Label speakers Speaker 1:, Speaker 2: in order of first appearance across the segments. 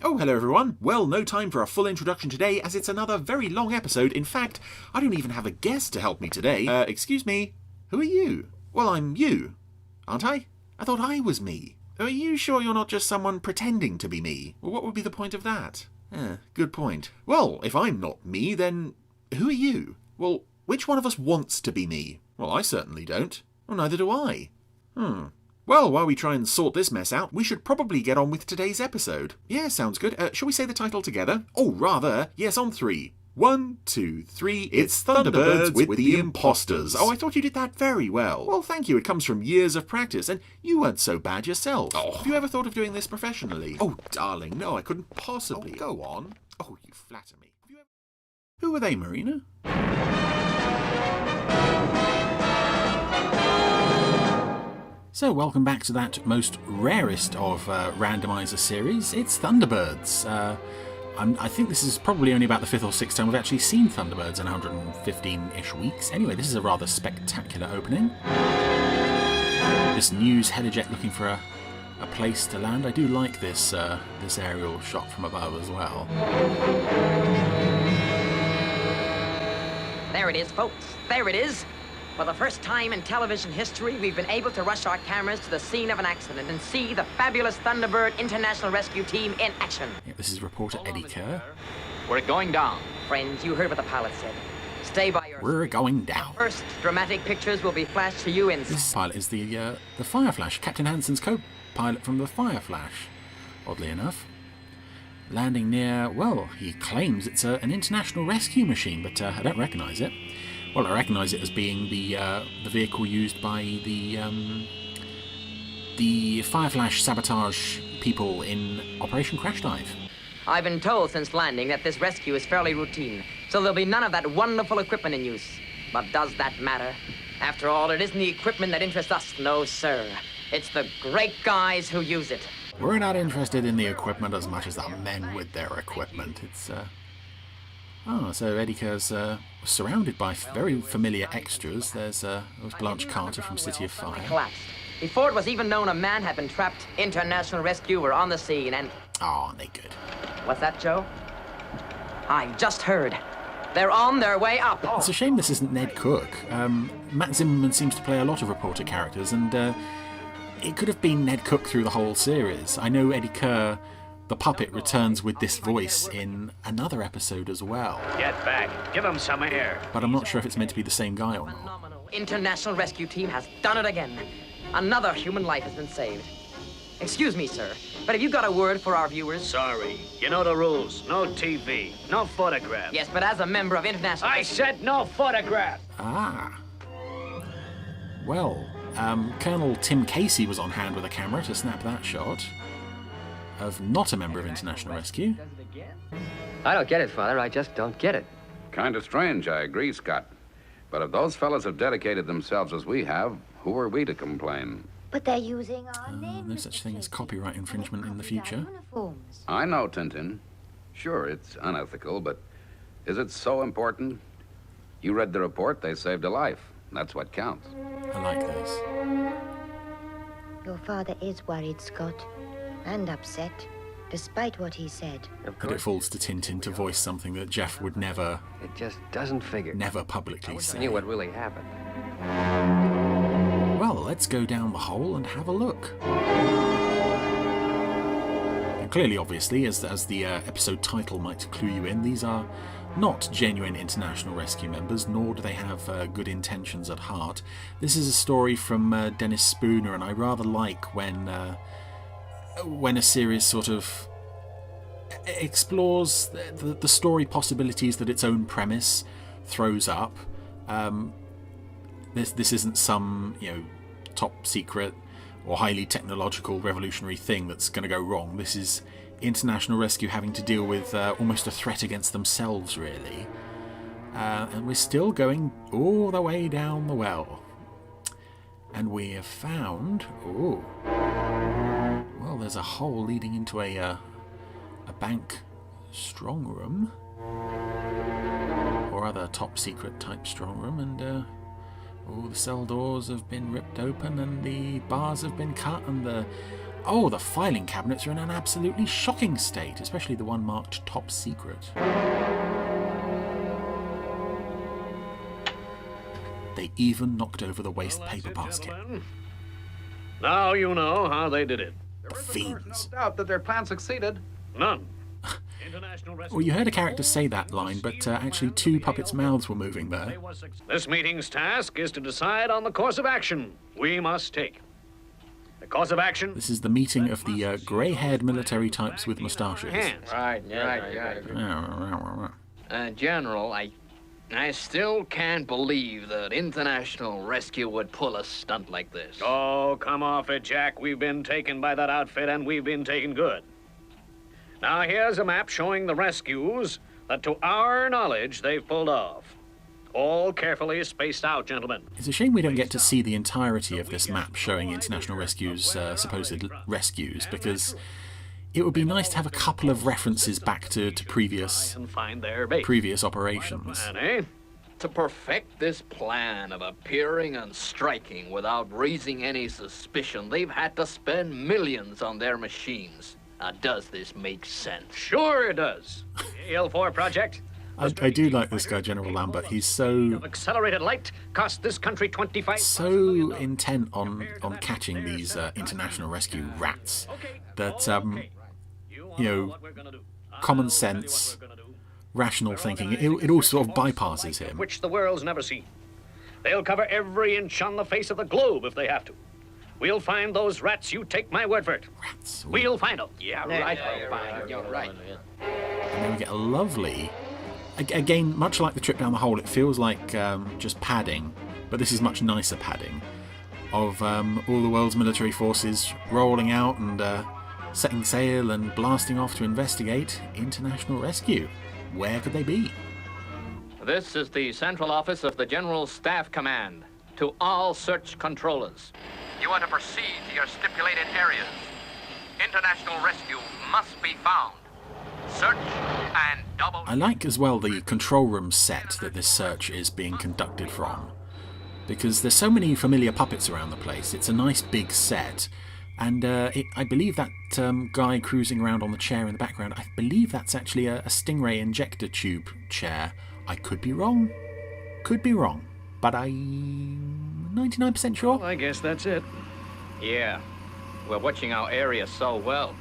Speaker 1: Oh, hello everyone. Well, no time for a full introduction today as it's another very long episode. In fact, I don't even have a guest to help me today. Excuse me, who are you? Well, I'm you, aren't I? I thought I was me. Are you sure you're not just someone pretending to be me? Well, what would be the point of that? Good point. Well, if I'm not me, then who are you? Well, which one of us wants to be me? Well, I certainly don't. Well, neither do I. Well, while we try and sort this mess out, we should probably get on with today's episode. Yeah, sounds good. Shall we say the title together? Oh, rather, yes, on 3. 1, 2, 3, it's Thunderbirds with the Impostors. Oh, I thought you did that very well. Well, thank you. It comes from years of practice, and you weren't so bad yourself. Oh. Have you ever thought of doing this professionally? Oh, darling, no, I couldn't possibly. Oh, go on. Oh, you flatter me. Who are they, Marina? So, welcome back to that most rarest of Randomiser series. It's Thunderbirds. I think this is probably only about the 5th or 6th time we've actually seen Thunderbirds in 115-ish weeks. Anyway, this is a rather spectacular opening. This news helijet looking for a place to land. I do like this this aerial shot from above as well.
Speaker 2: There it is, folks. There it is. For the first time in television history, we've been able to rush our cameras to the scene of an accident and see the fabulous Thunderbird International Rescue Team in action.
Speaker 1: Yeah, this is reporter Eddie Kerr.
Speaker 3: We're going down.
Speaker 2: Friends, you heard what the pilot said. Stay by your...
Speaker 1: We're going down.
Speaker 2: First dramatic pictures will be flashed to you in...
Speaker 1: This pilot is the Fireflash, Captain Hansen's co-pilot from the Fireflash, oddly enough. Landing near, well, he claims it's an international rescue machine, but I don't recognise it. Well, I recognise it as being the vehicle used by the Fireflash sabotage people in Operation Crash Dive.
Speaker 2: I've been told since landing that this rescue is fairly routine, so there'll be none of that wonderful equipment in use. But does that matter? After all, it isn't the equipment that interests us, no sir. It's the great guys who use it.
Speaker 1: We're not interested in the equipment as much as the men with their equipment. It's, so Eddie Kerr's surrounded by very familiar extras. There's Blanche Carter from City of Fire.
Speaker 2: Collapsed. Before it was even known a man had been trapped, international rescue were on the scene and...
Speaker 1: Oh, aren't they good?
Speaker 2: What's that, Joe? I just heard. They're on their way up.
Speaker 1: It's a shame this isn't Ned Cook. Matt Zimmerman seems to play a lot of reporter characters, and it could have been Ned Cook through the whole series. I know Eddie Kerr, the puppet, returns with this voice in another episode as well.
Speaker 3: Get back. Give him some air.
Speaker 1: But I'm not sure if it's meant to be the same guy or not.
Speaker 2: Phenomenal international rescue team has done it again. Another human life has been saved. Excuse me, sir, but have you got a word for our viewers?
Speaker 3: Sorry. You know the rules. No TV. No photograph.
Speaker 2: Yes, but as a member of international...
Speaker 3: I said no photograph.
Speaker 1: Ah. Well, Colonel Tim Casey was on hand with a camera to snap that shot of not a member of International Rescue.
Speaker 4: I don't get it, Father. I just don't get it.
Speaker 5: Kind of strange, I agree, Scott. But if those fellas have dedicated themselves as we have, who are we to complain?
Speaker 6: But they're using our name.
Speaker 1: No such thing as copyright infringement in the future.
Speaker 5: I know, Tintin. Sure, it's unethical, but is it so important? You read the report, they saved a life. That's what counts.
Speaker 1: I like this.
Speaker 6: Your father is worried, Scott, and upset, despite what he said.
Speaker 1: But it falls to Tintin to voice something that Jeff would never...
Speaker 4: It just doesn't figure.
Speaker 1: Never publicly say.
Speaker 4: I knew what really happened.
Speaker 1: Well, let's go down the hole and have a look. And clearly, obviously, as the episode title might clue you in, these are not genuine international rescue members, nor do they have good intentions at heart. This is a story from Dennis Spooner, and I rather like when a series sort of explores the story possibilities that its own premise throws up. This isn't some, top secret or highly technological revolutionary thing that's going to go wrong. This is international rescue having to deal with almost a threat against themselves, really. And we're still going all the way down the well. And we have found... Oh. Well, there's a hole leading into a bank strong room. Or other top secret type strong room, and all the cell doors have been ripped open and the bars have been cut and the Oh, the filing cabinets are in an absolutely shocking state, especially the one marked top secret. They even knocked over the waste paper basket.
Speaker 3: Gentlemen. Now you know how they did it.
Speaker 1: The fiends.
Speaker 5: No doubt that their plan succeeded.
Speaker 3: None. International rescue.
Speaker 1: Well, you heard a character say that line, but actually 2 puppets' mouths were moving there.
Speaker 3: This meeting's task is to decide on the course of action we must take. The course of action.
Speaker 1: This is the meeting of the grey-haired military types with moustaches.
Speaker 7: Right. General, I still can't believe that international rescue would pull a stunt like this.
Speaker 3: Oh, come off it, Jack. We've been taken by that outfit, and we've been taken good. Now, here's a map showing the rescues that, to our knowledge, they've pulled off. All carefully spaced out, gentlemen.
Speaker 1: It's a shame we don't get to see the entirety of this map showing International Rescue's supposed rescues, because it would be nice to have a couple of references back to previous
Speaker 3: And find their base.
Speaker 1: operations.
Speaker 3: Plan, eh?
Speaker 7: To perfect this plan of appearing and striking without raising any suspicion, they've had to spend millions on their machines. Now, does this make sense?
Speaker 3: Sure it does. AL4 project.
Speaker 1: I do like this guy, General Lambert. He's so
Speaker 3: Accelerated light cost this country 25.
Speaker 1: so intent on catching these International Rescue rats that you know, common sense, rational thinking, it all sort of bypasses him.
Speaker 3: Which the world's never seen. They'll cover every inch on the face of the globe if they have to. We'll find those rats, you take my word for it.
Speaker 1: Rats.
Speaker 3: We'll find them.
Speaker 7: Yeah, right, fine, you're right.
Speaker 1: And then we get a lovely, again, much like the trip down the hole, it feels like just padding, but this is much nicer padding, of all the world's military forces rolling out and setting sail and blasting off to investigate international rescue. Where could they be?
Speaker 7: This is the central office of the General Staff Command. To all search controllers. You are to proceed to your stipulated areas. International rescue must be found. Search and double...
Speaker 1: I like as well the control room set that this search is being conducted from, because there's so many familiar puppets around the place. It's a nice big set, and I believe that guy cruising around on the chair in the background, I believe that's actually a Stingray injector tube chair. I could be wrong, but I'm 99% sure.
Speaker 3: Well, I guess that's it.
Speaker 7: Yeah, we're watching our area so well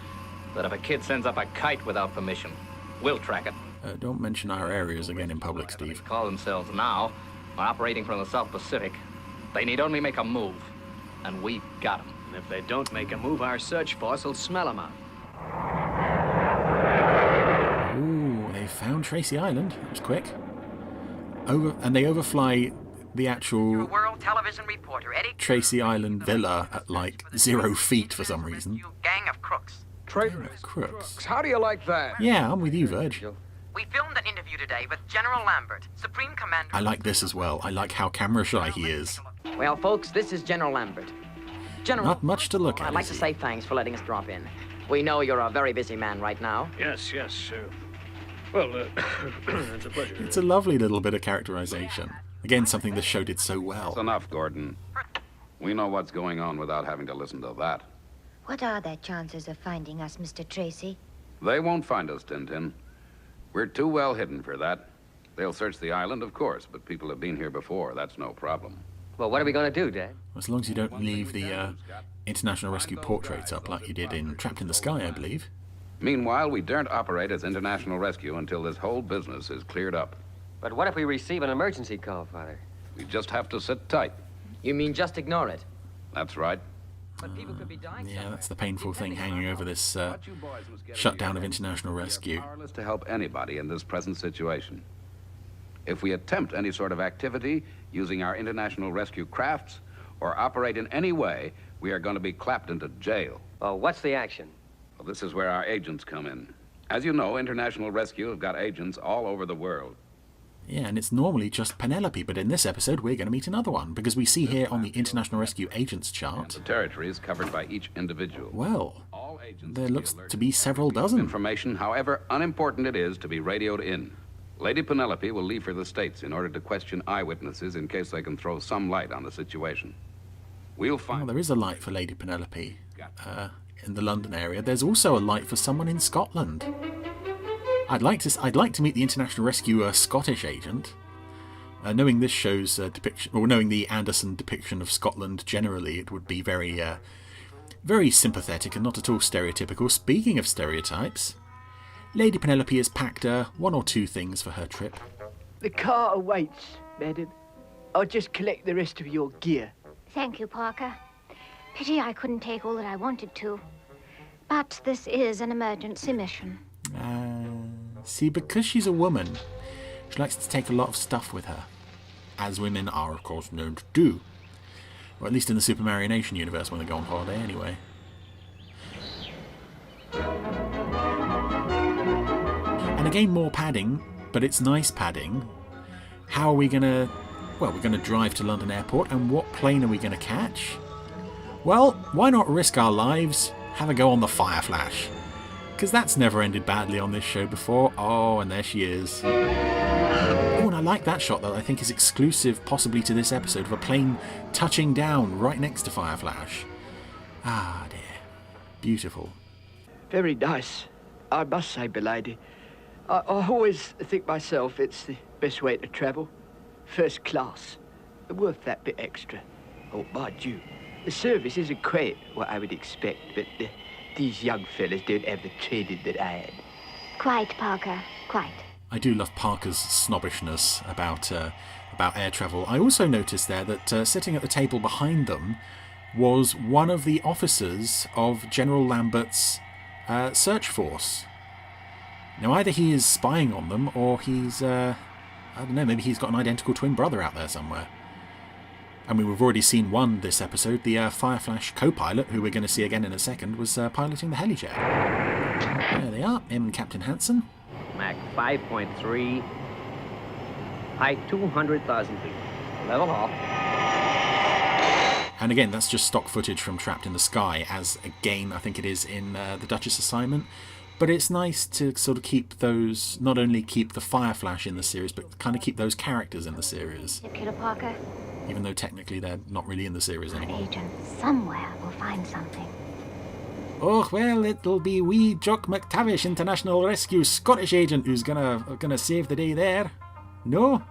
Speaker 7: that if a kid sends up a kite without permission, we'll track it.
Speaker 1: Don't mention our areas again in public, Steve.
Speaker 7: Call themselves now, are operating from the South Pacific. They need only make a move, and we've got them.
Speaker 3: And if they don't make a move, our search force will smell them out.
Speaker 1: Ooh, they found Tracy Island. That was quick. And they overfly the actual
Speaker 2: World television reporter Eddie
Speaker 1: Tracy Island villa at like 0 feet for some reason.
Speaker 2: gang of crooks.
Speaker 1: Crooks.
Speaker 8: How do you like that?
Speaker 1: Yeah, I'm with you, Verge.
Speaker 2: We filmed an interview today with General Lambert, Supreme Commander.
Speaker 1: I like this as well. I like how camera shy he is.
Speaker 2: Well, folks, this is General Lambert. General,
Speaker 1: Not much to look at,
Speaker 2: I'd like
Speaker 1: is
Speaker 2: to
Speaker 1: he?
Speaker 2: say thanks for letting us drop in. We know you're a very busy man right now.
Speaker 3: Yes. Well, it's a pleasure.
Speaker 1: It's a lovely little bit of characterization. Again, something this show did so well.
Speaker 5: That's enough, Gordon. We know what's going on without having to listen to that.
Speaker 6: What are their chances of finding us, Mr. Tracy?
Speaker 5: They won't find us, Tintin. We're too well hidden for that. They'll search the island, of course, but people have been here before. That's no problem.
Speaker 4: Well, what are we going to do, Dad?
Speaker 1: As long as you don't leave the International Rescue portraits up like you did in Trapped in the Sky, I believe.
Speaker 5: Meanwhile, we daren't operate as International Rescue until this whole business is cleared up.
Speaker 4: But what if we receive an emergency call, Father?
Speaker 5: We just have to sit tight.
Speaker 2: You mean just ignore it?
Speaker 5: That's right.
Speaker 2: But people could be dying.
Speaker 1: Yeah, that's the painful thing hanging over this shutdown of International Rescue.
Speaker 5: Powerless to help anybody in this present situation. If we attempt any sort of activity using our International Rescue crafts or operate in any way, we are going to be clapped into jail.
Speaker 4: Well, what's the action?
Speaker 5: Well, this is where our agents come in. As you know, International Rescue have got agents all over the world.
Speaker 1: Yeah, and it's normally just Penelope, but in this episode we're going to meet another one, because we see here on the International Rescue Agents chart,
Speaker 5: The territory is covered by each individual.
Speaker 1: well,
Speaker 5: All agents
Speaker 1: there
Speaker 5: will be
Speaker 1: looks
Speaker 5: alerted
Speaker 1: to be several dozen.
Speaker 5: information, however unimportant it is, to be radioed in. Lady Penelope will leave for the States in order to question eyewitnesses in case they can throw some light on the situation. We'll
Speaker 1: Well,
Speaker 5: find...
Speaker 1: there is a light for Lady Penelope. in the London area, there's also a light for someone in Scotland. I'd like to meet the International Rescue Scottish agent. Knowing this show's depiction, or knowing the Anderson depiction of Scotland generally, it would be very, very sympathetic and not at all stereotypical. Speaking of stereotypes, Lady Penelope has packed one or two things for her trip.
Speaker 8: The car awaits, madam. I'll just collect the rest of your gear.
Speaker 9: Thank you, Parker. Pity I couldn't take all that I wanted to. But this is an emergency mission.
Speaker 1: See, because she's a woman, she likes to take a lot of stuff with her. As women are, of course, known to do. Or at least in the Super Mario Nation universe when they go on holiday, anyway. And again, more padding, but it's nice padding. How are we going to... Well, we're going to drive to London Airport, and what plane are we going to catch? Well, why not risk our lives? Have a go on the Fire Flash. Because that's never ended badly on this show before. Oh, and there she is. Oh, and I like that shot that I think is exclusive possibly to this episode of a plane touching down right next to Fire Flash. Ah, dear. Beautiful.
Speaker 8: Very nice, I must say, milady. I always think myself it's the best way to travel. First class. Worth that bit extra. Oh, mind you, the service isn't quite what I would expect, but these young fellas don't have the training that I had.
Speaker 9: Quite, Parker, quite.
Speaker 1: I do love Parker's snobbishness about air travel. I also noticed there that sitting at the table behind them was one of the officers of General Lambert's search force. Now, either he is spying on them, or he's, I don't know, maybe he's got an identical twin brother out there somewhere. I mean, we've already seen one this episode. The Fireflash co-pilot, who we're going to see again in a second, was piloting the helijet. There they are, him and Captain Hansen.
Speaker 10: Mach 5.3, height 200,000 feet, level off.
Speaker 1: And again, that's just stock footage from Trapped in the Sky, as again, I think it is in the Duchess assignment. But it's nice to sort of keep those, not only keep the Fireflash in the series, but kind of keep those characters in the series.
Speaker 9: Killer Parker.
Speaker 1: Even though technically they're not really in the series anymore.
Speaker 9: Agent somewhere will find something.
Speaker 1: Oh, well, it'll be wee Jock McTavish, International Rescue Scottish agent, who's gonna save the day there. No?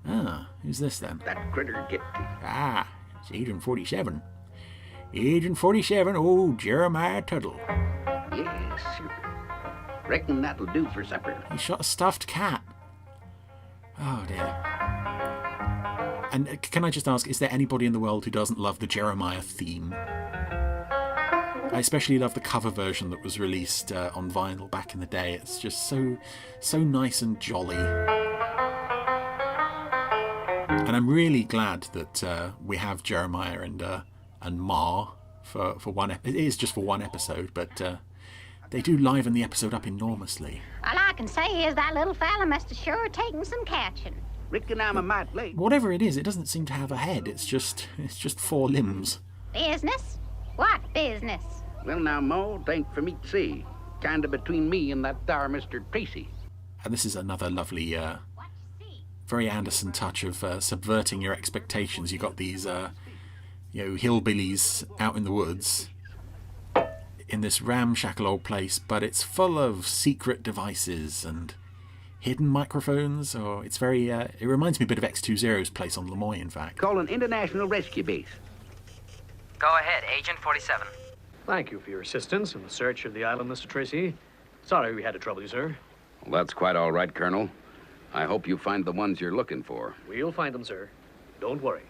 Speaker 1: Ah, who's this then?
Speaker 5: That critter get me.
Speaker 1: Ah, it's Agent 47. Agent 47, oh, Jeremiah Tuttle.
Speaker 5: Yes, reckon that'll do for supper.
Speaker 1: He shot a stuffed cat. Oh, dear. And can I just ask, is there anybody in the world who doesn't love the Jeremiah theme? I especially love the cover version that was released on vinyl back in the day. It's just so nice and jolly. And I'm really glad that we have Jeremiah and Ma for one. It is just for one episode, but they do liven the episode up enormously.
Speaker 9: All I can say is that little fella must have sure taken some catching.
Speaker 5: Reckon I'm a mite late.
Speaker 1: Whatever it is, it doesn't seem to have a head. It's just four limbs.
Speaker 9: Business? What business?
Speaker 5: Well, now, Mo, tain't for me to see. Kinda between me and that there Mr. Tracy.
Speaker 1: And this is another lovely, very Anderson touch of subverting your expectations. You got these, hillbillies out in the woods in this ramshackle old place, but it's full of secret devices and hidden microphones. Or it's very, it reminds me a bit of X-20's place on Lemoyne, in fact.
Speaker 5: Call an international rescue base.
Speaker 2: Go ahead, Agent 47.
Speaker 3: Thank you for your assistance in the search of the island, Mr. Tracy. Sorry we had to trouble you, sir.
Speaker 5: Well, that's quite all right, Colonel. I hope you find the ones you're looking for.
Speaker 3: We'll find them, sir. Don't worry.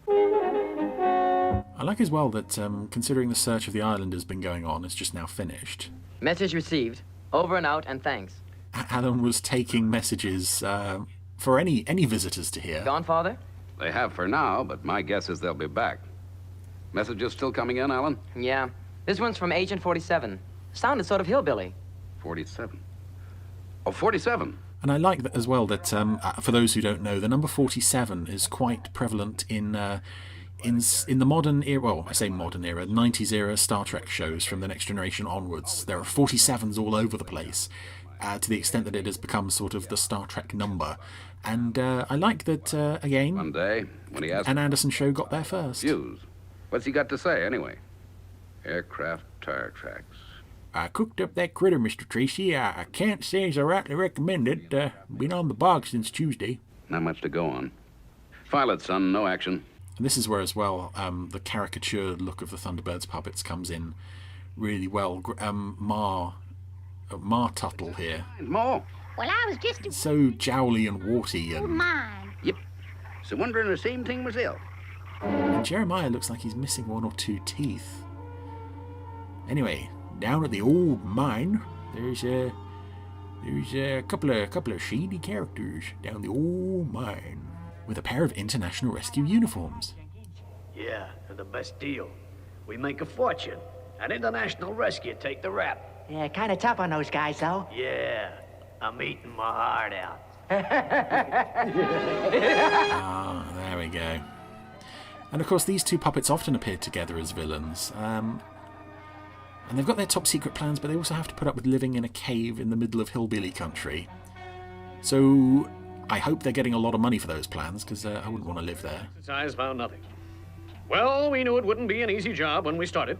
Speaker 1: I like as well that, considering the search of the island has been going on, it's just now finished.
Speaker 2: Message received. Over and out, and thanks.
Speaker 1: Alan was taking messages for any visitors to hear.
Speaker 2: Gone, Father?
Speaker 5: They have for now, but my guess is they'll be back. Messages still coming in, Alan?
Speaker 2: Yeah. This one's from Agent 47. Sounded sort of hillbilly.
Speaker 5: 47. Oh, 47.
Speaker 1: And I like that as well that, for those who don't know, the number 47 is quite prevalent in the modern era, well, I say modern era, 90s era Star Trek shows from The Next Generation onwards. There are 47s all over the place, to the extent that it has become sort of the Star Trek number. And I like that, again,
Speaker 5: One day, when he asked
Speaker 1: an Anderson show got there first.
Speaker 5: Fuse. What's he got to say, anyway? Aircraft tire tracks.
Speaker 11: I cooked up that critter, Mr. Tracy. I can't say as I rightly recommend it. Been on the box since Tuesday.
Speaker 5: Not much to go on. File it, son. No action.
Speaker 1: And this is where, as well, the caricatured look of the Thunderbirds puppets comes in really well. Ma Tuttle here.
Speaker 5: More.
Speaker 9: Well, I was just...
Speaker 1: So jowly and warty and...
Speaker 9: mine.
Speaker 5: Yep. So wondering the same thing myself.
Speaker 1: And Jeremiah looks like he's missing one or two teeth. Anyway, down at the old mine, there's a couple of shady characters down the old mine with a pair of international rescue uniforms.
Speaker 12: Yeah, and the best deal. We make a fortune. And International Rescue take the rap.
Speaker 13: Yeah, kind of tough on those guys, though.
Speaker 12: Yeah, I'm eating my heart out.
Speaker 1: Ah, there we go. And of course, these two puppets often appear together as villains. And they've got their top secret plans, but they also have to put up with living in a cave in the middle of hillbilly country. So I hope they're getting a lot of money for those plans, because I wouldn't want to live there.
Speaker 3: Its eyes found nothing. Well, we knew it wouldn't be an easy job when we started.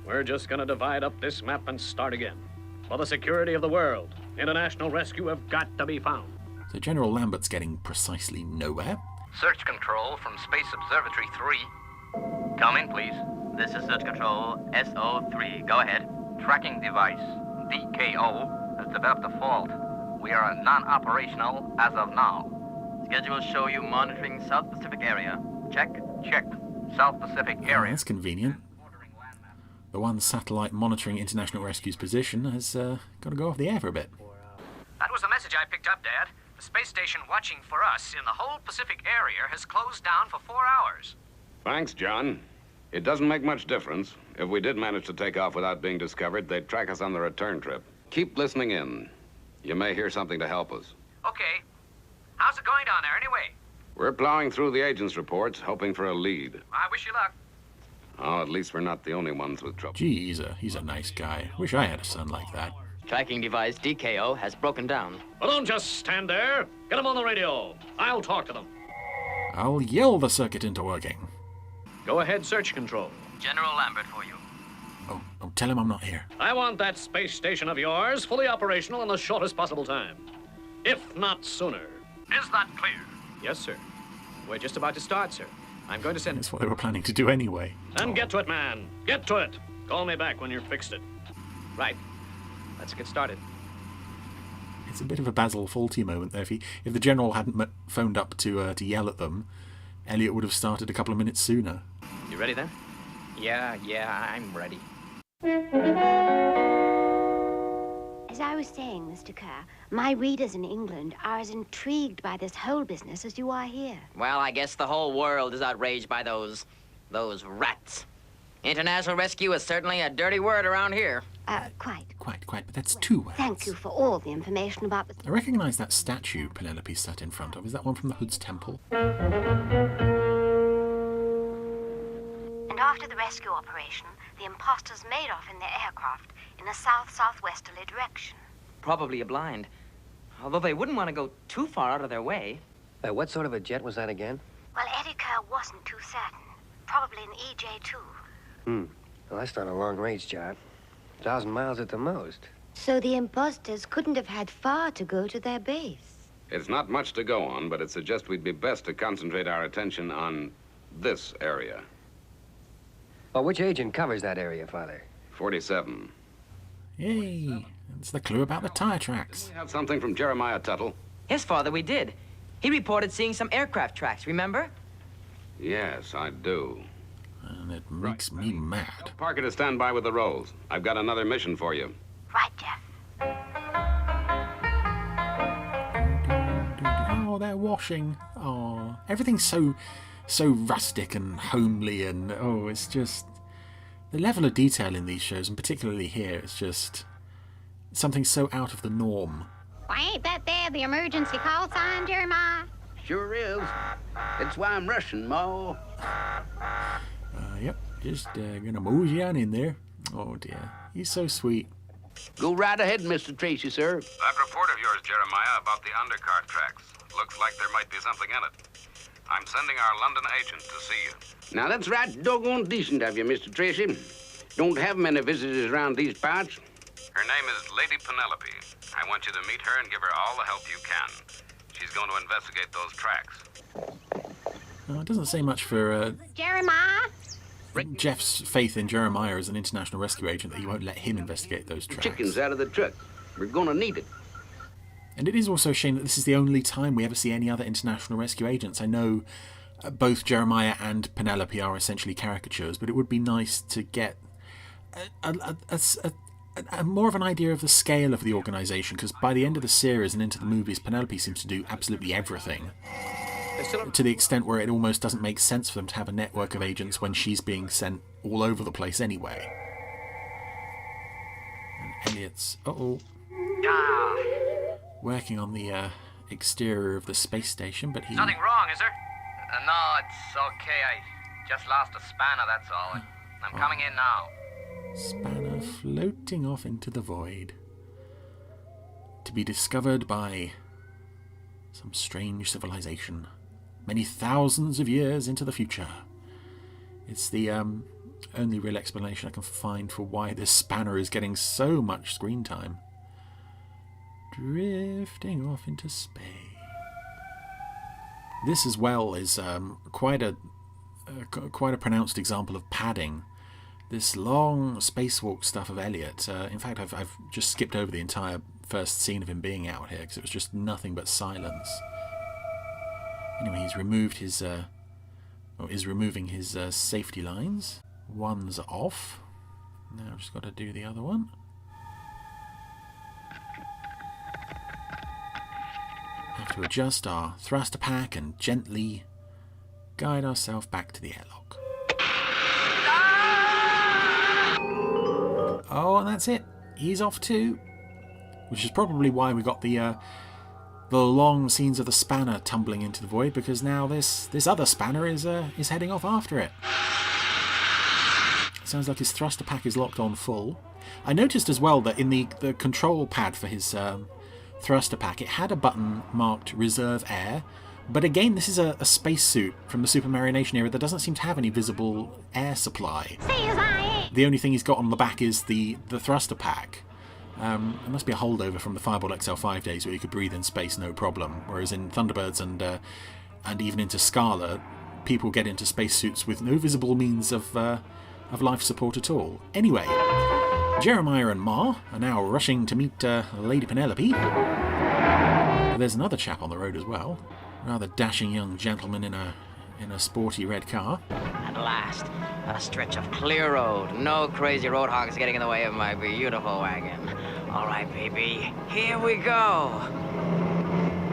Speaker 3: We're just gonna divide up this map and start again. For the security of the world, International Rescue have got to be found.
Speaker 1: So General Lambert's getting precisely nowhere.
Speaker 7: Search control from Space Observatory 3. Come in, please. This is Search Control SO3. Go ahead. Tracking device DKO has developed a fault. We are non-operational as of now. Schedule show you monitoring South Pacific area. Check. Check. South Pacific area.
Speaker 1: That's convenient. The one satellite monitoring International Rescue's position has got to go off the air for a bit.
Speaker 14: That was the message I picked up, Dad. The space station watching for us in the whole Pacific area has closed down for 4 hours.
Speaker 5: Thanks, John. It doesn't make much difference. If we did manage to take off without being discovered, they'd track us on the return trip. Keep listening in. You may hear something to help us.
Speaker 14: Okay. How's it going down there, anyway?
Speaker 5: We're plowing through the agent's reports, hoping for a lead.
Speaker 14: I wish you luck.
Speaker 5: Oh, at least we're not the only ones with trouble.
Speaker 1: Gee, he's a nice guy. Wish I had a son like that.
Speaker 2: Tracking device DKO has broken down.
Speaker 3: Well, don't just stand there. Get them on the radio. I'll talk to them.
Speaker 1: I'll yell the circuit into working.
Speaker 3: Go ahead, Search Control.
Speaker 14: General Lambert for you.
Speaker 1: Oh, tell him I'm not here.
Speaker 3: I want that space station of yours fully operational in the shortest possible time. If not sooner.
Speaker 14: Is that clear?
Speaker 10: Yes, sir. We're just about to start, sir. I'm going to send...
Speaker 1: That's what they were planning to do anyway.
Speaker 3: And get to it, man. Get to it. Call me back when you've fixed it.
Speaker 10: Right. Let's get started.
Speaker 1: It's a bit of a Basil Fawlty moment there. If the General hadn't phoned up to yell at them, Elliot would have started a couple of minutes sooner.
Speaker 10: You ready then? Yeah, I'm ready.
Speaker 9: As I was saying, Mr. Kerr, my readers in England are as intrigued by this whole business as you are here.
Speaker 2: Well, I guess the whole world is outraged by those rats. International Rescue is certainly a dirty word around here.
Speaker 9: Quite.
Speaker 1: Quite, but that's 2 words.
Speaker 9: Thank you for all the information about the...
Speaker 1: I recognise that statue Penelope sat in front of. Is that one from the Hood's Temple?
Speaker 9: And after the rescue operation, the impostors made off in their aircraft in a south-southwesterly direction.
Speaker 2: Probably a blind. Although they wouldn't want to go too far out of their way.
Speaker 4: What sort of a jet was that again?
Speaker 9: Well, Eddie Kerr wasn't too certain. Probably an EJ-2.
Speaker 4: Well, that's not a long-range job. 1,000 miles at the most.
Speaker 6: So the imposters couldn't have had far to go to their base.
Speaker 5: It's not much to go on, but it suggests we'd be best to concentrate our attention on this area.
Speaker 4: Well, which agent covers that area, Father?
Speaker 5: 47.
Speaker 1: Yay! That's the clue about the tire tracks.
Speaker 5: We have something from Jeremiah Tuttle.
Speaker 2: Yes, Father, we did. He reported seeing some aircraft tracks, remember?
Speaker 5: Yes, I do.
Speaker 1: And it makes me mad.
Speaker 5: Parker to stand by with the rolls. I've got another mission for you.
Speaker 9: Right, Jeff.
Speaker 1: Oh, they're washing. Oh, everything's so rustic and homely, and it's just the level of detail in these shows, and particularly here, it's just something so out of the norm.
Speaker 9: Why, ain't that there the emergency call sign, Jeremiah?
Speaker 13: Sure is. That's why I'm rushing, Ma.
Speaker 1: Yep, just gonna mosey on in there. Oh dear, he's so sweet.
Speaker 13: Go right ahead, Mr. Tracy, sir.
Speaker 5: That report of yours, Jeremiah, about the undercart tracks. Looks like there might be something in it. I'm sending our London agent to see you.
Speaker 13: Now, that's right doggone decent of you, Mr. Tracy. Don't have many visitors around these parts.
Speaker 5: Her name is Lady Penelope. I want you to meet her and give her all the help you can. She's going to investigate those tracks.
Speaker 11: It doesn't say much for
Speaker 9: Jeremiah?
Speaker 11: Jeff's faith in Jeremiah as an international rescue agent that he won't let him investigate those tracks.
Speaker 13: Chicken's out of the truck. We're gonna need it.
Speaker 11: And it is also a shame that this is the only time we ever see any other international rescue agents. I know both Jeremiah and Penelope are essentially caricatures, but it would be nice to get a more of an idea of the scale of the organisation, because by the end of the series and into the movies, Penelope seems to do absolutely everything. To the extent where it almost doesn't make sense for them to have a network of agents when she's being sent all over the place anyway. And Elliot's... working on the exterior of the space station, but he...
Speaker 14: Nothing wrong, is there? No, it's okay. I just lost a spanner, that's all. I'm coming in now.
Speaker 11: Spanner floating off into the void. To be discovered by some strange civilization. Many thousands of years into the future. It's the only real explanation I can find for why this spanner is getting so much screen time. Drifting off into space. This as well is quite a pronounced example of padding. This long spacewalk stuff of Elliot. In fact, I've just skipped over the entire first scene of him being out here because it was just nothing but silence. Anyway, he's removed his, is removing his safety lines. One's off. Now I've just got to do the other one. Have to adjust our thruster pack and gently guide ourselves back to the airlock. Oh, and that's it. He's off too. Which is probably why we got the long scenes of the spanner tumbling into the void, because now this other spanner is heading off after it. Sounds like his thruster pack is locked on full. I noticed as well that in the control pad for his thruster pack, it had a button marked Reserve Air, but again, this is a spacesuit from the Super Mario Nation era that doesn't seem to have any visible air supply. The only thing he's got on the back is the thruster pack. It must be a holdover from the Fireball XL5 days where you could breathe in space no problem, whereas in Thunderbirds and even into Scala, people get into spacesuits with no visible means of life support at all. Anyway, Jeremiah and Ma are now rushing to meet Lady Penelope. There's another chap on the road as well. Rather dashing young gentleman in a sporty red car.
Speaker 2: At last, a stretch of clear road. No crazy roadhogs getting in the way of my beautiful wagon. All right, baby, here we go.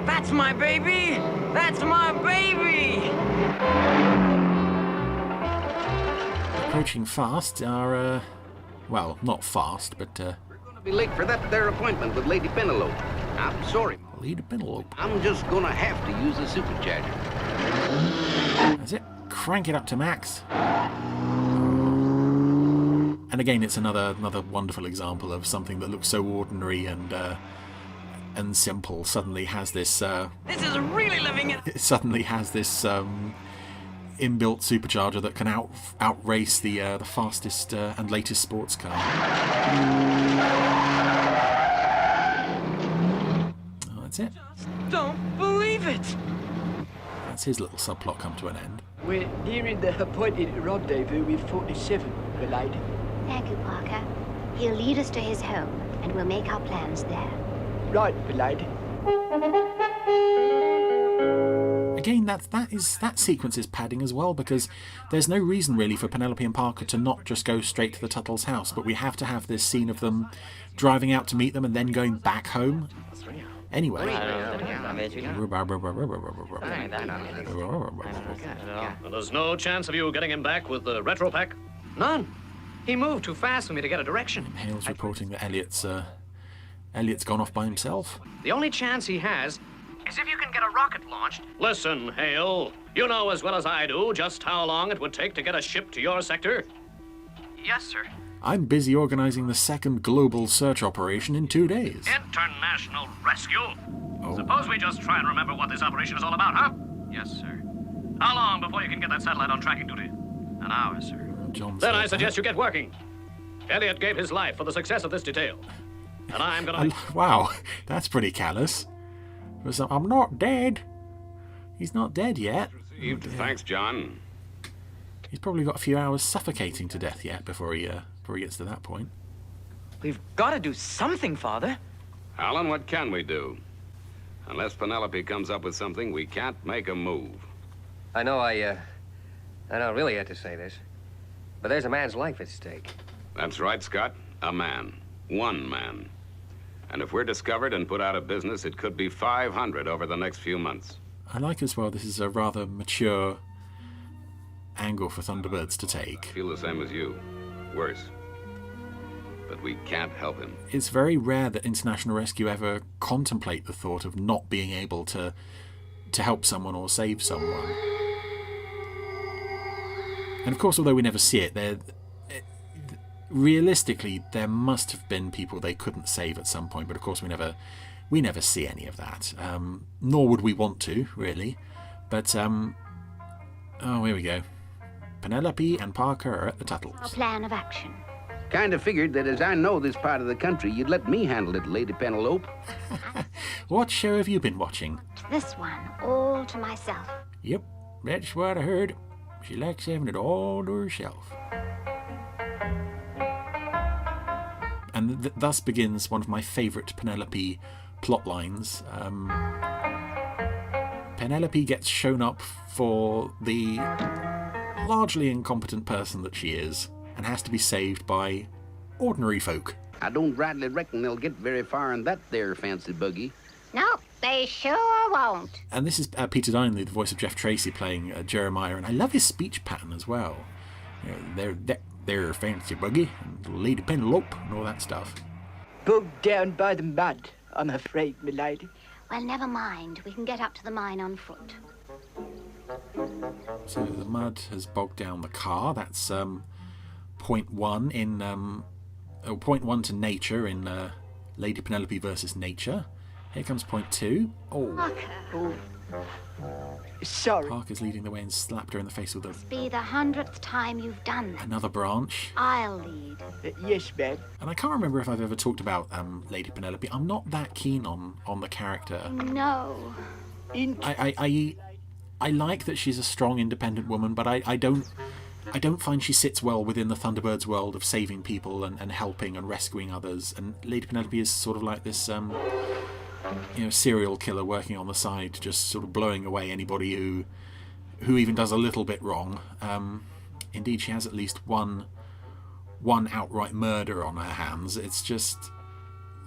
Speaker 2: That's my baby! That's my baby!
Speaker 11: Approaching fast are, well, not fast, but...
Speaker 13: We're going to be late for their appointment with Lady Penelope. I'm sorry.
Speaker 11: Lady Penelope.
Speaker 13: I'm just going to have to use the supercharger.
Speaker 11: That's it. Crank it up to max. And again, it's another wonderful example of something that looks so ordinary and simple suddenly has this.
Speaker 2: This is really living it.
Speaker 11: It suddenly has this inbuilt supercharger that can outrace the fastest and latest sports car. Oh, that's it.
Speaker 2: Don't believe it.
Speaker 11: That's his little subplot come to an end.
Speaker 8: We're nearing the appointed rendezvous with 47, Lady.
Speaker 9: Thank you, Parker. He'll lead us to his home, and we'll make our plans there.
Speaker 8: Right, Lady.
Speaker 11: Again, that sequence is padding as well, because there's no reason really for Penelope and Parker to not just go straight to the Tuttle's house, but we have to have this scene of them driving out to meet them and then going back home. Anyway.
Speaker 3: There's no chance of you getting him back with the retro pack?
Speaker 14: None. He moved too fast for me to get a direction.
Speaker 11: Hale's reporting that Elliot's gone off by himself.
Speaker 14: The only chance he has is if you can get a rocket launched.
Speaker 3: Listen, Hale. You know as well as I do just how long it would take to get a ship to your sector.
Speaker 14: Yes, sir.
Speaker 11: I'm busy organizing the second global search operation in 2 days.
Speaker 3: International rescue?
Speaker 11: Oh.
Speaker 3: Suppose we just try and remember what this operation is all about, huh?
Speaker 14: Yes, sir.
Speaker 3: How long before you can get that satellite on tracking duty?
Speaker 14: An hour, sir.
Speaker 11: John
Speaker 3: Then I suggest you get working. Elliot gave his life for the success of this detail. And I'm gonna...
Speaker 11: Wow, that's pretty callous. I'm not dead. He's not dead yet.
Speaker 5: Thanks, John.
Speaker 11: He's probably got a few hours suffocating to death yet before he gets to that point.
Speaker 2: We've got to do something, Father.
Speaker 5: Alan, what can we do? Unless Penelope comes up with something, we can't make a move.
Speaker 4: I know I don't really have to say this, but there's a man's life at stake.
Speaker 5: That's right, Scott. A man. One man. And if we're discovered and put out of business, it could be 500 over the next few months.
Speaker 11: I like as well, this is a rather mature angle for Thunderbirds to take.
Speaker 5: I feel the same as you. Worse. But we can't help him.
Speaker 11: It's very rare that International Rescue ever contemplate the thought of not being able to help someone or save someone. And of course, although we never see it, realistically, there must have been people they couldn't save at some point. But of course, we never see any of that. Nor would we want to, really. But, oh, here we go. Penelope and Parker are at the Tuttles.
Speaker 9: Our plan of action.
Speaker 13: Kind of figured that as I know this part of the country, you'd let me handle it, Lady Penelope.
Speaker 11: What show have you been watching?
Speaker 9: This one, all to myself.
Speaker 11: Yep, that's what I heard. She likes having it all to herself. And thus begins one of my favourite Penelope plot lines. Penelope gets shown up for the largely incompetent person that she is, and has to be saved by ordinary folk.
Speaker 13: I don't rightly reckon they'll get very far in that there fancy buggy.
Speaker 9: No, they sure won't.
Speaker 11: And this is Peter Dineley, the voice of Jeff Tracy, playing Jeremiah, and I love his speech pattern as well. They're fancy buggy, and Lady Penelope, and all that stuff.
Speaker 8: Bogged down by the mud, I'm afraid, milady.
Speaker 9: Well, never mind. We can get up to the mine on foot.
Speaker 11: So the mud has bogged down the car. That's point one in point one to nature in Lady Penelope versus nature. Here comes point two.
Speaker 8: Oh. Sorry.
Speaker 11: Parker's leading the way and slapped her in the face with a...
Speaker 9: This be the 100th time you've done that.
Speaker 11: Another branch.
Speaker 9: I'll lead.
Speaker 8: Yes, ma'am.
Speaker 11: And I can't remember if I've ever talked about Lady Penelope. I'm not that keen on the character.
Speaker 9: No.
Speaker 11: I like that she's a strong, independent woman, but I don't find she sits well within the Thunderbirds world of saving people and helping and rescuing others. And Lady Penelope is sort of like this, serial killer working on the side, just sort of blowing away anybody who even does a little bit wrong. Indeed, she has at least one outright murder on her hands. It's just,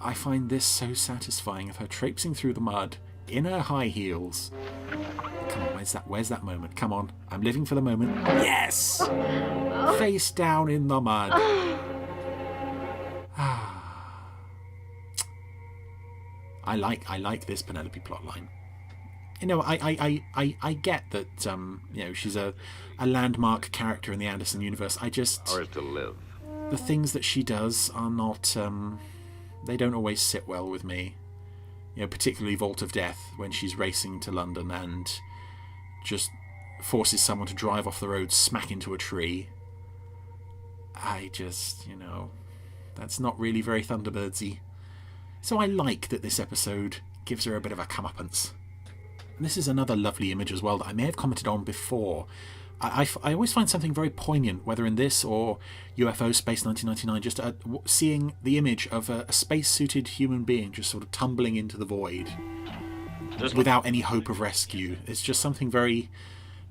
Speaker 11: I find this so satisfying of her traipsing through the mud in her high heels. Come on, where's that moment? Come on, I'm living for the moment. Yes! Face down in the mud. I like this Penelope plotline. I get that she's a landmark character in the Anderson universe.
Speaker 5: Ours to live.
Speaker 11: The things that she does are not they don't always sit well with me. Particularly Vault of Death, when she's racing to London and just forces someone to drive off the road, smack into a tree. I just, that's not really very Thunderbirdsy. So I like that this episode gives her a bit of a comeuppance. And this is another lovely image as well that I may have commented on before. I always find something very poignant, whether in this or UFO Space 1999, just seeing the image of a space-suited human being just sort of tumbling into the void without any hope of rescue. It's just something very,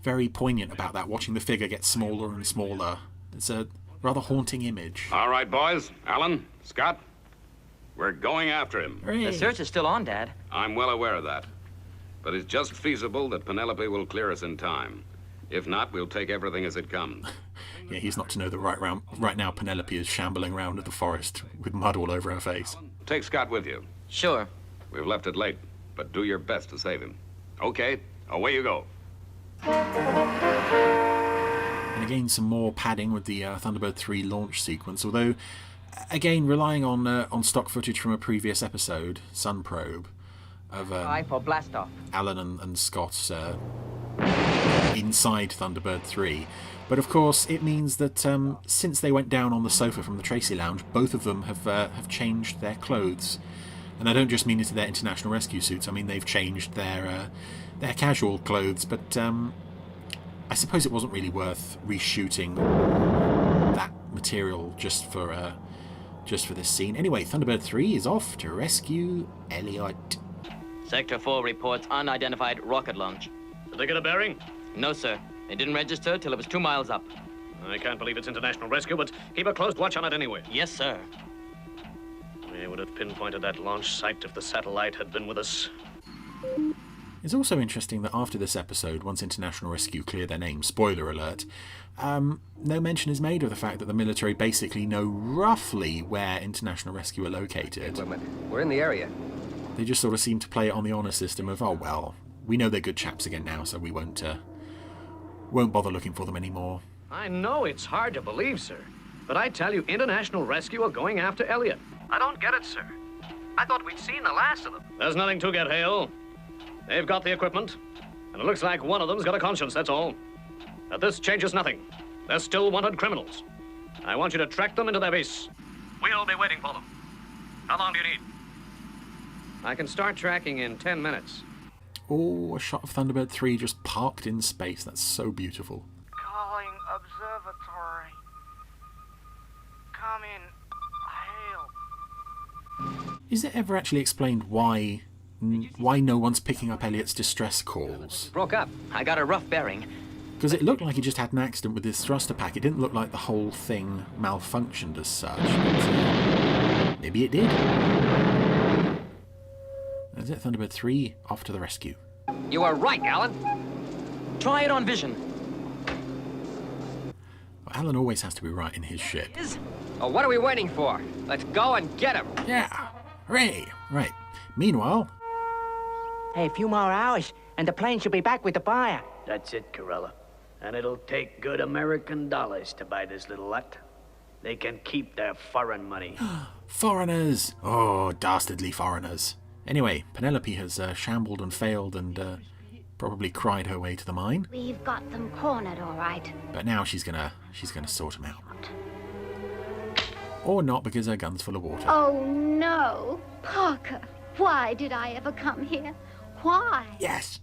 Speaker 11: very poignant about that, watching the figure get smaller and smaller. It's a rather haunting image.
Speaker 5: All right, boys. Alan, Scott, we're going after him.
Speaker 11: Hooray.
Speaker 2: The search is still on, Dad.
Speaker 5: I'm well aware of that. But it's just feasible that Penelope will clear us in time. If not, we'll take everything as it comes.
Speaker 11: Yeah, he's not to know that right now Penelope is shambling around in the forest with mud all over her face.
Speaker 5: Take Scott with you.
Speaker 2: Sure.
Speaker 5: We've left it late, but do your best to save him. Okay, away you go.
Speaker 11: And again, some more padding with the Thunderbird 3 launch sequence, although, again, relying on stock footage from a previous episode, Sun Probe, of
Speaker 2: Eye for blast off.
Speaker 11: Alan and Scott's inside Thunderbird 3. But of course, it means that since they went down on the sofa from the Tracy Lounge, both of them have changed their clothes. And I don't just mean into their international rescue suits. I mean they've changed their casual clothes. But I suppose it wasn't really worth reshooting that material just for this scene. Anyway, Thunderbird 3 is off to rescue Elliot.
Speaker 2: Sector 4 reports unidentified rocket launch.
Speaker 3: Did they get a bearing?
Speaker 2: No, sir. It didn't register till it was 2 miles up.
Speaker 3: I can't believe it's international rescue, but keep a close watch on it anyway.
Speaker 2: Yes, sir.
Speaker 3: We would have pinpointed that launch site if the satellite had been with us.
Speaker 11: It's also interesting that after this episode, once International Rescue clear their name, spoiler alert, no mention is made of the fact that the military basically know roughly where International Rescue are located.
Speaker 4: We're in the area.
Speaker 11: They just sort of seem to play it on the honour system of, oh well, we know they're good chaps again now, so we won't bother looking for them anymore.
Speaker 3: I know it's hard to believe, sir, but I tell you, International Rescue are going after Elliot.
Speaker 14: I don't get it, sir. I thought we'd seen the last of them.
Speaker 3: There's nothing to get, Hale. They've got the equipment, and it looks like one of them's got a conscience, that's all. But this changes nothing. They're still wanted criminals. I want you to track them into their base.
Speaker 14: We'll be waiting for them. How long do you need?
Speaker 3: I can start tracking in 10 minutes.
Speaker 11: Oh, a shot of Thunderbird 3 just parked in space. That's so beautiful.
Speaker 15: Calling observatory. Come in. Hail.
Speaker 11: Is it ever actually explained why no one's picking up Elliot's distress calls?
Speaker 2: Broke up. I got a rough bearing.
Speaker 11: Because it looked like he just had an accident with his thruster pack. It didn't look like the whole thing malfunctioned as such. But, maybe it did. That's it, Thunderbird 3 off to the rescue.
Speaker 4: You are right, Alan.
Speaker 2: Try it on vision.
Speaker 11: Well, Alan always has to be right in his ship.
Speaker 4: Oh, what are we waiting for? Let's go and get him.
Speaker 11: Yeah. Hooray. Right. Meanwhile...
Speaker 16: Hey, a few more hours, and the plane should be back with the buyer.
Speaker 12: That's it, Corella. And it'll take good American dollars to buy this little lot. They can keep their foreign money.
Speaker 11: Foreigners! Oh, dastardly foreigners. Anyway, Penelope has shambled and failed and probably cried her way to the mine.
Speaker 9: We've got them cornered, all right.
Speaker 11: But now she's gonna sort them out. Or not, because her gun's full of water.
Speaker 9: Oh, no. Parker, why did I ever come here? Why?
Speaker 11: Yes,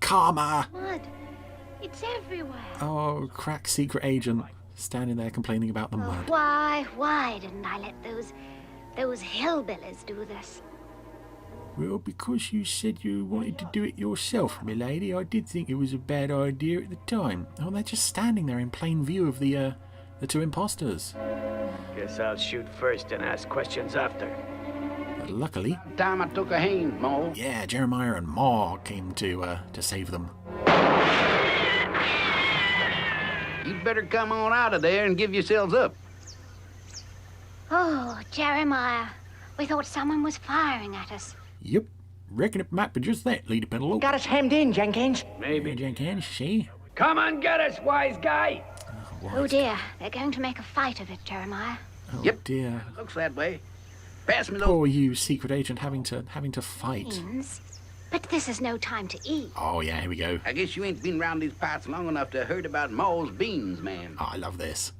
Speaker 11: karma!
Speaker 9: Mud. It's everywhere.
Speaker 11: Oh, crack secret agent standing there complaining about the mud.
Speaker 9: Why didn't I let those hillbillies do this?
Speaker 11: Well, because you said you wanted to do it yourself, milady, I did think it was a bad idea at the time. Oh, they're just standing there in plain view of the two imposters.
Speaker 12: Guess I'll shoot first and ask questions after.
Speaker 11: But luckily...
Speaker 13: Time I took a hand, Ma.
Speaker 11: Yeah, Jeremiah and Ma came to save them.
Speaker 13: You'd better come on out of there and give yourselves up.
Speaker 9: Oh, Jeremiah. We thought someone was firing at us.
Speaker 11: Yep. Reckon it might be just that, Lady Penelope.
Speaker 16: Got us hemmed in, Jenkins.
Speaker 12: Maybe.
Speaker 11: Yeah, Jenkins, see?
Speaker 12: Come and get us, wise guy!
Speaker 9: Oh, dear. They're going to make a fight of it, Jeremiah.
Speaker 11: Oh,
Speaker 13: yep.
Speaker 11: Dear.
Speaker 13: Looks that way. Pass me those...
Speaker 11: Poor you, secret agent, having to fight.
Speaker 9: But this is no time to eat.
Speaker 11: Oh, yeah, here we go.
Speaker 13: I guess you ain't been round these parts long enough to heard about Ma's beans, ma'am.
Speaker 11: Oh, I love this.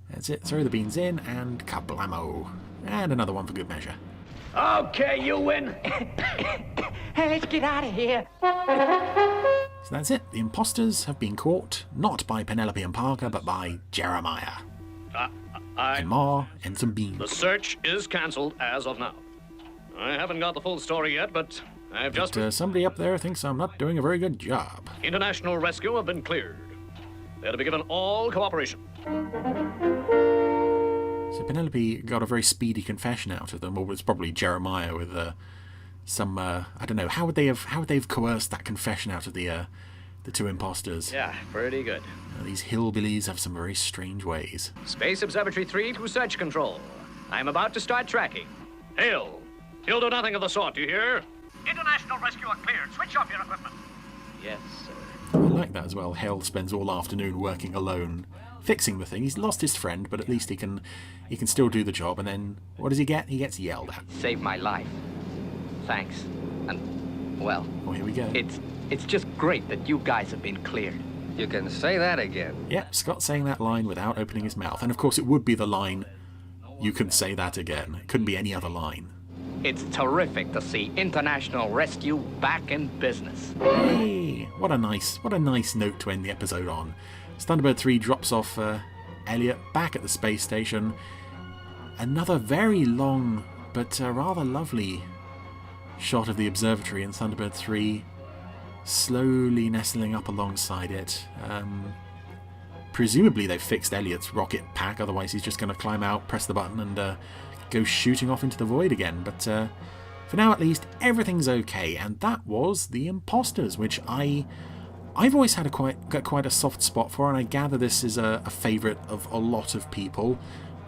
Speaker 11: That's it. Throw the beans in, and kablamo. And another one for good measure.
Speaker 12: Okay, you win.
Speaker 16: Hey, let's get out of here.
Speaker 11: So that's it. The imposters have been caught, not by Penelope and Parker, but by Jeremiah. And Ma and some beans.
Speaker 3: The search is cancelled as of now. I haven't got the full story yet, but I've just...
Speaker 11: somebody up there thinks I'm not doing a very good job.
Speaker 3: International Rescue have been cleared. They're to be given all cooperation.
Speaker 11: So Penelope got a very speedy confession out of them, or it's probably Jeremiah with some I don't know, how would they have coerced that confession out of the two imposters?
Speaker 3: Yeah, pretty good.
Speaker 11: These hillbillies have some very strange ways.
Speaker 3: Space Observatory 3 to search control. I'm about to start tracking. Hale, you'll do nothing of the sort, do you hear?
Speaker 14: International Rescue are cleared. Switch off your equipment.
Speaker 3: Yes, sir.
Speaker 11: I like that as well. Hale spends all afternoon working alone, fixing the thing. He's lost his friend, but at least he can still do the job. And then what does he get? He gets yelled at.
Speaker 4: Saved my life. Thanks. And, well...
Speaker 11: Oh, here we go.
Speaker 4: It's
Speaker 10: It's just great that you guys have been cleared.
Speaker 4: You can say that again.
Speaker 11: Yep, Scott saying that line without opening his mouth. And of course it would be the line, "You can say that again." It couldn't be any other line.
Speaker 10: It's terrific to see International Rescue back in business.
Speaker 11: Hey, what a nice note to end the episode on. Thunderbird 3 drops off Elliot back at the space station. Another very long but rather lovely shot of the observatory in Thunderbird 3, slowly nestling up alongside it. Presumably they've fixed Elliot's rocket pack, otherwise he's just going to climb out, press the button, and go shooting off into the void again. But for now at least, everything's okay. And that was The Impostors, which I've always had quite a soft spot for, and I gather this is a favourite of a lot of people.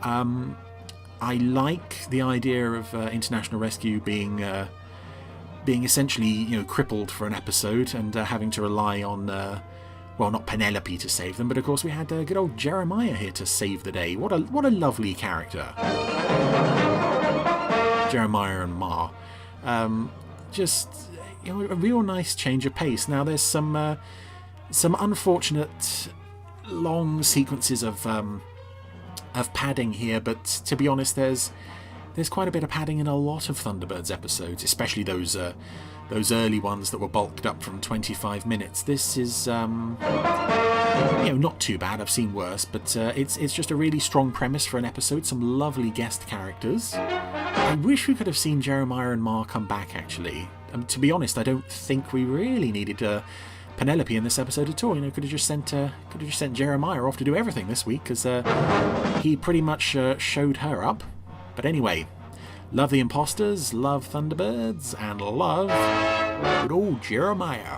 Speaker 11: I like the idea of International Rescue being essentially, crippled for an episode and having to rely on, well, not Penelope to save them, but of course we had good old Jeremiah here to save the day. What a lovely character, Jeremiah and Ma. Just a real nice change of pace. Now there's some unfortunate long sequences of padding here, but to be honest, there's quite a bit of padding in a lot of Thunderbirds episodes, especially those early ones that were bulked up from 25 minutes. This is not too bad. I've seen worse, but it's just a really strong premise for an episode. Some lovely guest characters. I wish we could have seen Jeremiah and Ma come back, actually. To be honest, I don't think we really needed Penelope in this episode at all. Could have just sent Jeremiah off to do everything this week, because he pretty much showed her up. But anyway, love The Impostors, love Thunderbirds, and love good old Jeremiah.